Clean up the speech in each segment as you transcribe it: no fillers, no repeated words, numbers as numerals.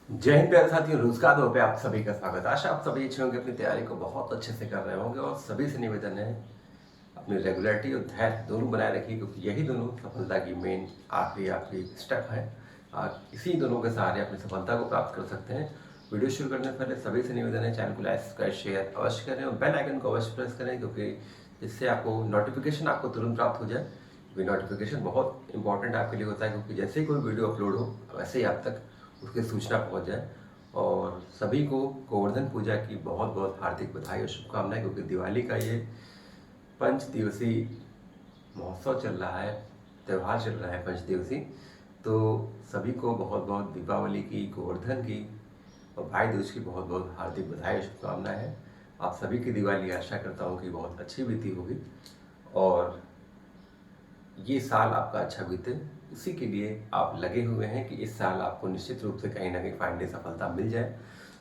जय हिंद प्यारे साथियों, रोजगार दो पे आप सभी का स्वागत है। आशा आप सभी अच्छे होंगे, अपनी तैयारी को बहुत अच्छे से कर रहे होंगे और सभी से निवेदन है अपनी रेगुलरिटी और धैर्य दोनों बनाए रखिए, क्योंकि यही दोनों सफलता की मेन आखिरी आपकी स्टेप है। इसी दोनों के सहारे अपनी सफलता को प्राप्त कर सकते हैं। वीडियो शुरू करने से पहले सभी से निवेदन है, चैनल को लाइक सब्सक्राइब शेयर अवश्य करें और बेल आइकन को अवश्य प्रेस करें, क्योंकि जिससे आपको नोटिफिकेशन आपको तुरंत प्राप्त हो जाए। क्योंकि नोटिफिकेशन बहुत इंपॉर्टेंट आपके लिए होता है, क्योंकि जैसे ही कोई वीडियो अपलोड हो वैसे ही आप तक उसकी सूचना पहुंच जाए। और सभी को गोवर्धन पूजा की बहुत बहुत हार्दिक बधाई और शुभकामनाएं, क्योंकि दिवाली का ये 5 दिवसीय महोत्सव चल रहा है, त्यौहार चल रहा है 5 दिवसीय। तो सभी को बहुत बहुत दीपावली की, गोवर्धन की और भाई दूज की बहुत बहुत हार्दिक बधाई और शुभकामनाएं हैं। आप सभी की दिवाली आशा करता हूँ कि बहुत अच्छी बीती होगी और ये साल आपका अच्छा बीते, उसी के लिए आप लगे हुए हैं कि इस साल आपको निश्चित रूप से कहीं ना कहीं फाइनली सफलता मिल जाए।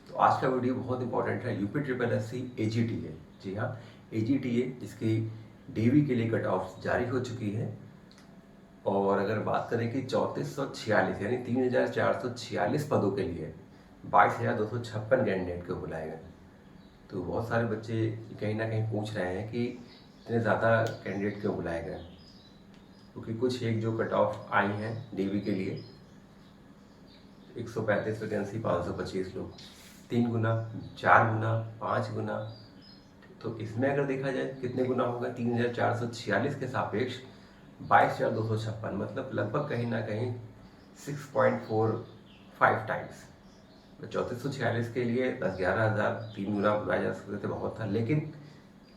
तो आज का वीडियो बहुत इंपॉर्टेंट है। UP triple S C AGTA, जी हाँ AGTA, जिसकी DV के लिए कट ऑफ जारी हो चुकी है। और अगर बात करें कि 3446 यानी 3446 पदों के लिए 22,256 कैंडिडेट को बुलाए गए। तो बहुत सारे बच्चे कहीं ना कहीं पूछ रहे हैं कि इतने ज़्यादा कैंडिडेट क्यों बुलाए गए, क्योंकि कुछ एक जो कट ऑफ आई हैं DV के लिए 135 वैकेंसी 525 लोग, 3 गुना, 4 गुना, 5 गुना। तो इसमें अगर देखा जाए कितने गुना होगा, 3446 के सापेक्ष 22,256, मतलब लगभग कहीं ना कहीं 6.45 टाइम्स। 3446 के लिए 10-11 हज़ार 3 गुना बुलाया जा सकते थे, बहुत था। लेकिन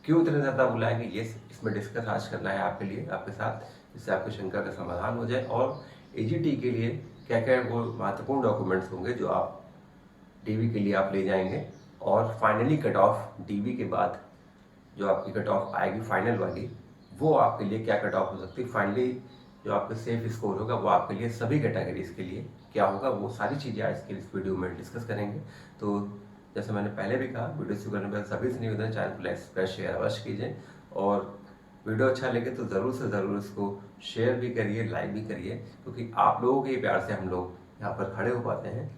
क्यों इतने ज़्यादा बुलाएंगे, ये इसमें डिस्कस आज करना है आपके लिए, आपके साथ, जिससे आपकी शंका का समाधान हो जाए। और AGT के लिए क्या क्या वो महत्वपूर्ण डॉक्यूमेंट्स होंगे जो आप DV के लिए आप ले जाएंगे। और फाइनली कट ऑफ DV के बाद जो आपकी कट ऑफ आएगी फाइनल वाली, वो आपके लिए क्या कट ऑफ हो सकती है। फाइनली जो आपका सेफ स्कोर होगा वो आपके लिए सभी कैटेगरीज के लिए क्या होगा, वो सारी चीज़ें आज के इस वीडियो में डिस्कस करेंगे। तो जैसे मैंने पहले भी कहा, वीडियो शुरू करने पर सभी से निवेदन, चैनल को लाइक सब्सक्राइब शेयर अवश्य कीजिए। और वीडियो अच्छा लगे तो ज़रूर से ज़रूर इसको शेयर भी करिए, लाइक भी करिए, क्योंकि आप लोगों के प्यार से हम लोग यहाँ पर खड़े हो पाते हैं।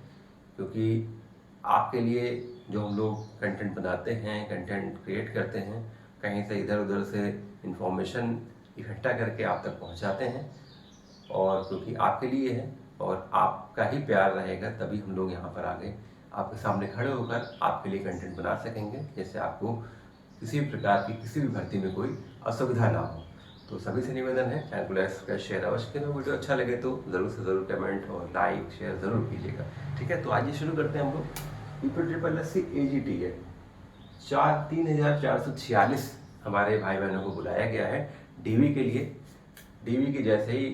क्योंकि आपके लिए जो हम लोग कंटेंट बनाते हैं, कंटेंट क्रिएट करते हैं, कहीं से इधर उधर से इंफॉर्मेशन इकट्ठा करके आप तक पहुंचाते हैं, और क्योंकि आपके लिए है और आपका ही प्यार रहेगा तभी हम लोग यहाँ पर आगे आपके सामने खड़े होकर आपके लिए कंटेंट बना सकेंगे, जैसे आपको किसी भी प्रकार की किसी भी भर्ती में कोई असुविधा ना हो। तो सभी से निवेदन है, चैनल को लाइक सब्सक्राइब शेयर अवश्य करें। वीडियो अच्छा लगे तो ज़रूर से ज़रूर कमेंट और लाइक शेयर ज़रूर कीजिएगा। ठीक है, तो आज ये शुरू करते हैं हम लोग। UP triple S C AGTA 3,446 हमारे भाई बहनों को बुलाया गया है DV के लिए। DV की जैसे ही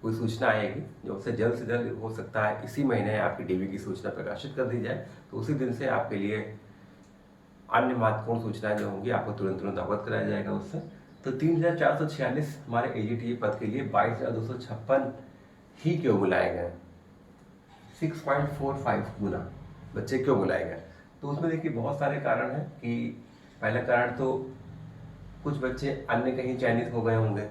कोई सूचना आएगी, जो से जल्द हो सकता है इसी महीने आपकी DV की सूचना प्रकाशित कर दी जाए, तो उसी दिन से आपके लिए अन्य महत्वपूर्ण सूचनाएं जो होंगी आपको तुरंत तुरंत अवगत कराया जाएगा उससे। तो 3,446 हमारे AGTA पद के लिए 22,256 ही क्यों बुलाए गए, 6.45 गुना बच्चे क्यों बुलाए गए। तो उसमें देखिए बहुत सारे कारण हैं कि पहला कारण तो कुछ बच्चे अन्य कहीं चयनित हो गए होंगे,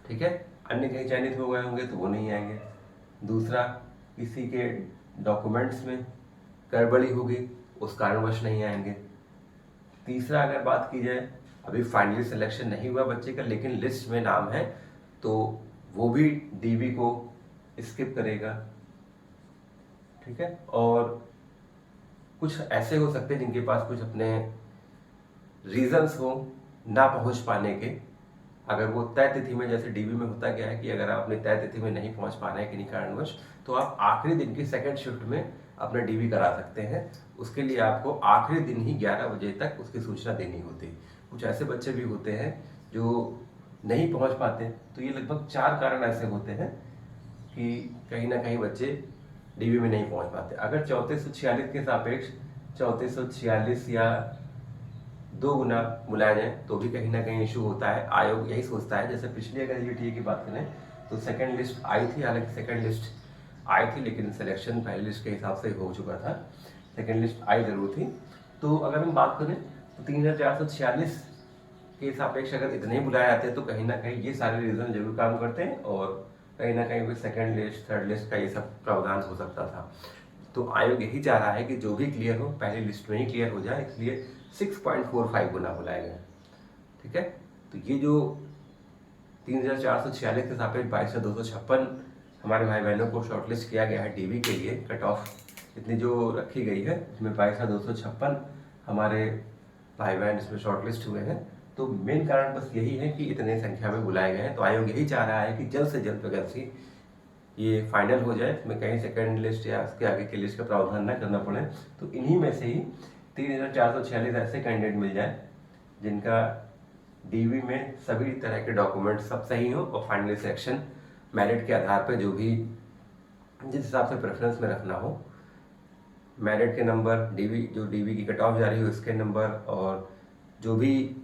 ठीक है, अन्य कहीं चयनित हो गए होंगे तो वो नहीं आएंगे। दूसरा, किसी के डॉक्यूमेंट्स में गड़बड़ी होगी, उस कारणवश नहीं आएंगे। तीसरा, अगर बात की जाए अभी फाइनली सिलेक्शन नहीं हुआ बच्चे का लेकिन लिस्ट में नाम है, तो वो भी DV को स्किप करेगा, ठीक है। और कुछ ऐसे हो सकते हैं जिनके पास कुछ अपने रीजंस हो ना पहुंच पाने के। अगर वो तय तिथि में, जैसे DV में होता क्या है कि अगर आप अपनी तय तिथि में नहीं पहुंच पा रहे हैं किन्हीं कारणवश, तो आप आखिरी दिन की सेकंड शिफ्ट में अपना DV करा सकते हैं। उसके लिए आपको आखिरी दिन ही 11 बजे तक उसकी सूचना देनी होती है। कुछ ऐसे बच्चे भी होते हैं जो नहीं पहुंच पाते, तो ये लगभग 4 कारण ऐसे होते हैं कि कहीं ना कहीं बच्चे DV में नहीं पहुंच पाते। अगर 3446 के सापेक्ष 3446 या 2 गुना बुलाया जाए तो भी कहीं ना कहीं इशू होता है। आयोग यही सोचता है, जैसे पिछली अगर AGTA की बात करें तो सेकंड लिस्ट आई थी, हालांकि सेकंड लिस्ट आई थी लेकिन सिलेक्शन पहली लिस्ट के हिसाब से हो चुका था, सेकंड लिस्ट आई जरूर थी। तो अगर हम बात करें तो 3,446 के सापेक्ष अगर इतने ही बुलाए जाते हैं तो कहीं ना कहीं ये सारे रीजन जरूर काम करते हैं। और कहीं ना कहीं भी सेकंड लिस्ट, थर्ड लिस्ट का ये सब प्रावधान हो सकता था। तो आयोग यही चाह रहा है कि जो भी क्लियर हो पहली लिस्ट में ही क्लियर हो जाए, इसलिए 6.45 गुना बुलाया गया। ठीक है, तो ये जो 3446 के सापेक्ष 22,256 हमारे भाई बहनों को शॉर्टलिस्ट किया गया है डीवी के लिए, कट ऑफ इतनी जो रखी गई है इसमें 22,256 हमारे भाई बहन इसमें शॉर्टलिस्ट हुए हैं। तो मेन कारण बस यही है कि इतने संख्या में बुलाए गए हैं। तो आयोग यही चाह रहा है कि जल्द से जल्द वैकेंसी ये फाइनल हो जाए, इसमें कहीं सेकंड लिस्ट या उसके आगे की लिस्ट का प्रावधान न करना पड़े। तो इन्हीं में से ही 3,446 ऐसे कैंडिडेट मिल जाए जिनका डीवी में सभी तरह के डॉक्यूमेंट सब सही हो और फाइनली सिलेक्शन मेरिट के आधार पर जो भी जिस हिसाब से प्रेफरेंस में रखना हो, मेरिट के नंबर, डीवी की कट ऑफ जा रही हो इसके नंबर, और जो भी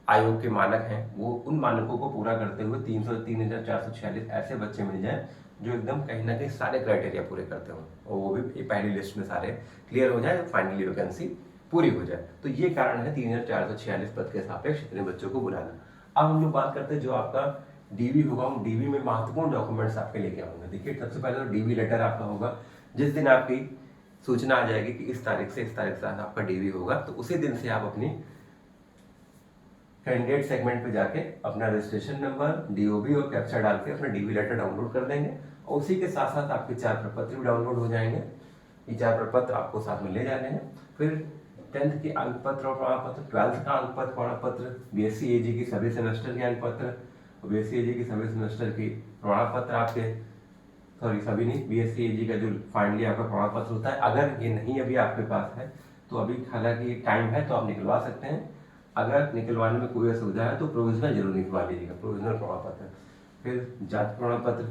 आयोग के मानक हैं वो उन मानकों को पूरा करते हुए 3,446 ऐसे बच्चे मिल जाएं जो एकदम कहीं ना कहीं सारे क्राइटेरिया पूरे करते हों, और वो भी पहली लिस्ट में सारे क्लियर हो जाए, फाइनली वैकेंसी पूरी हो जाए। तो ये कारण है 3,446 पद के सापेक्ष इतने बच्चों को बुलाना। अब हम लोग बात करते हैं जो आपका डीवी होगा, डीवी में महत्वपूर्ण डॉक्यूमेंट्स आपके लेके आऊंगे। देखिए, सबसे पहले तो डीवी लेटर आपका होगा। जिस दिन आपकी सूचना आ जाएगी कि इस तारीख से आपका डीवी होगा, तो उसी दिन से आप अपनी कैंडिडेट सेगमेंट पे जाके अपना रजिस्ट्रेशन नंबर, डीओबी और कैप्चा डाल के अपना डीवी लेटर डाउनलोड कर देंगे, और उसी के साथ साथ आपके 4 प्रपत्र भी डाउनलोड हो जाएंगे। ये 4 प्रपत्र आपको साथ में ले जाने हैं। फिर 10th के अंक पत्र और प्रमाण पत्र, 12th का अंक पत्र प्रमाण पत्र, बीएससी एजी की सभी सेमेस्टर के अंक पत्र, बीएससी एजी की सभी सेमेस्टर की प्रमाण पत्र आपके, सॉरी सभी नहीं, बीएससी एजी का जो फाइनली आपका प्रमाण पत्र होता है, अगर ये नहीं अभी आपके पास है तो अभी हालांकि टाइम है तो आप निकलवा सकते हैं। अगर निकलवाने में कोई असुविधा है तो प्रोविजनल जरूर निकलवा लीजिएगा, प्रोविजनल प्रमाण पत्र। फिर जाति प्रमाण पत्र,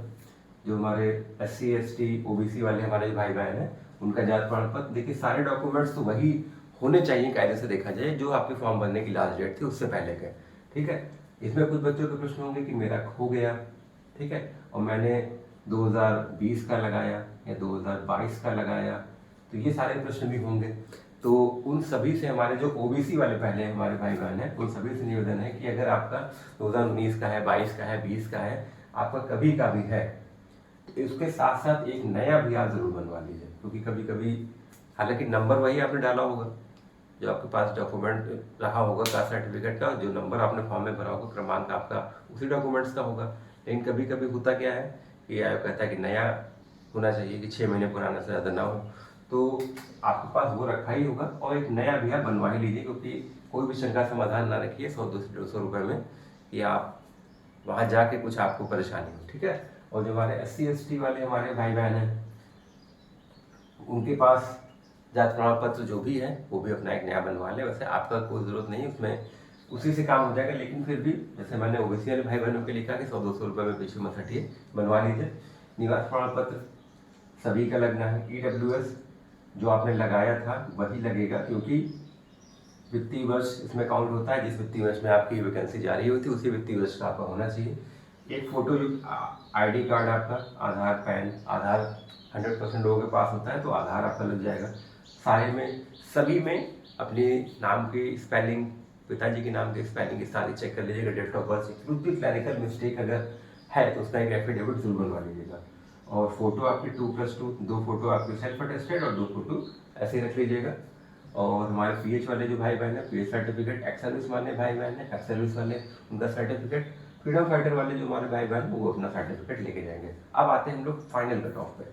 जो हमारे SC ST OBC वाले हमारे भाई बहन हैं उनका जाति प्रमाण पत्र। देखिए, सारे डॉक्यूमेंट्स तो वही होने चाहिए कायदे से देखा जाए जो आपके फॉर्म भरने की लास्ट डेट थी उससे पहले के। ठीक है, इसमें कुछ बच्चों के प्रश्न होंगे कि मेरा खो गया, ठीक है, और मैंने 2020 का लगाया या 2022 का लगाया, तो ये सारे प्रश्न भी होंगे। तो उन सभी से हमारे जो ओबीसी वाले पहले हमारे भाई बहन हैं उन सभी से निवेदन है कि अगर आपका 2019 का है, 22 का है, 20 का है, आपका कभी का भी है, तो इसके साथ साथ एक नया भी आप जरूर बनवा लीजिए, क्योंकि कभी कभी हालांकि नंबर वही आपने डाला होगा जो आपके पास डॉक्यूमेंट रहा होगा कास्ट सर्टिफिकेट का, जो नंबर आपने फॉर्म में भरा होगा क्रमांक आपका उसी डॉक्यूमेंट्स का होगा। लेकिन कभी कभी होता क्या है कि आयोग कहता है कि नया होना चाहिए, कि 6 महीने पुराना से ज़्यादा ना हो, तो आपके पास वो रखा ही होगा और एक नया भी आप बनवा ही लीजिए, क्योंकि कोई भी शंका समाधान ना रखिए 100-200 रुपये में कि आप वहाँ जाके कुछ आपको परेशानी हो। ठीक है, और जो हमारे SC ST वाले हमारे भाई बहन हैं उनके पास जाति प्रमाण पत्र जो भी है वो भी अपना एक नया बनवा ले। वैसे आपका कोई ज़रूरत नहीं, उसमें उसी से काम हो जाएगा, लेकिन फिर भी जैसे मैंने ओबीसी वाले भाई बहनों के लिखा कि 100-200 रुपये में पीछे मत हटिए, बनवा लीजिए। निवास प्रमाण पत्र सभी का लगना है। EWS जो आपने लगाया था वही लगेगा, क्योंकि वित्तीय वर्ष इसमें काउंट होता है, जिस वित्तीय वर्ष में आपकी वैकेंसी जारी हुई थी उसी वित्तीय वर्ष का आपका होना चाहिए। एक फोटो ID कार्ड आपका, आधार, पैन, आधार 100% लोगों के पास होता है तो आधार आपका लग जाएगा। सारे में सभी में अपने नाम की स्पेलिंग, पिताजी के नाम की स्पेलिंग सारी चेक कर लीजिएगा, डेट ऑफ बर्थ, कुछ भी क्लैरिकल मिस्टेक अगर है तो उसका एक एफिडेविट जरूर बनवा लीजिएगा। और फोटो आपकी 2+2, 2 फोटो आपकी सेल्फ अटेस्टेड और 2 फोटो ऐसे रख लीजिएगा। और हमारे PH वाले जो भाई बहन है, PH सर्टिफिकेट, एक्स सर्विस वाले भाई बहन है, एक्स सर्विस वाले उनका सर्टिफिकेट, फ्रीडम फाइटर वाले जो हमारे भाई बहन वो अपना सर्टिफिकेट लेके जाएंगे। अब आते हैं हम लोग फाइनल कट ऑफ पे।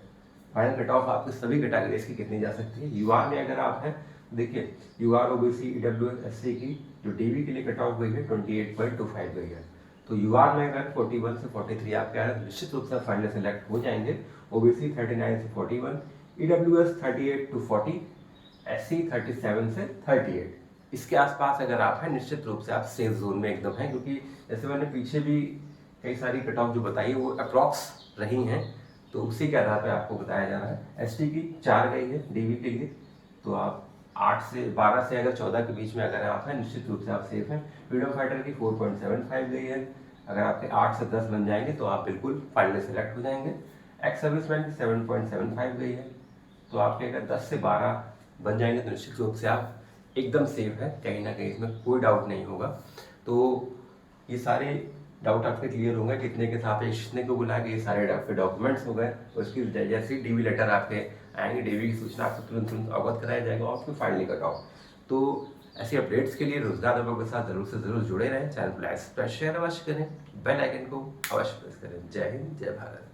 फाइनल कट ऑफ आपकी सभी कैटेगरीज की कितनी जा सकती है। UR में अगर आप हैं, देखिए UR OBC EWS SC की जो DV के लिए कट ऑफ गई है 28.25 गई है। तो UR में अगर 41 से 43 आपके आए निश्चित रूप से फाइनल सेलेक्ट हो जाएंगे। OBC 39 से 41, EWS 38 to 40, SC 37 से 38, इसके आसपास अगर आप हैं निश्चित रूप से आप सेफ जोन में एकदम हैं, क्योंकि जैसे मैंने पीछे भी कई सारी कट ऑफ जो बताई वो अप्रॉक्स रही हैं, तो उसी के आधार पर आपको बताया जा रहा है। ST की 4 गई है DV के लिए, तो आप 12 से अगर 14 के बीच में अगर आप हैं निश्चित रूप से आप सेफ हैं। फ्रीडम फाइटर की 4.75 गई है, अगर आपके 8 से 10 बन जाएंगे तो आप बिल्कुल फाइनल सेलेक्ट हो जाएंगे। एक्स सर्विसमैन की 7.75 गई है, तो आपके अगर 10 से 12 बन जाएंगे तो निश्चित रूप से आप एकदम सेफ है, कहीं ना कहीं इसमें कोई डाउट नहीं होगा। तो ये सारे डाउट आपके क्लियर होंगे कितने के सापेक्ष कितने को बुला के ये सारे आपके डॉक्यूमेंट्स हो गए। उसकी जैसे ही डीवी लेटर आपके आएंगे, डीवी की सूचना आपको तुरंत तुरंत अवगत कराया जाएगा और फिर फाइल नहीं कटाओ। तो ऐसी अपडेट्स के लिए रोजगार विभाग के साथ जरूर से जरूर जुड़े रहें। चैनल को लाइक सब्सक्राइब शेयर अवश्य करें, बेल आइकन को अवश्य प्रेस करें। जय हिंद, जय भारत।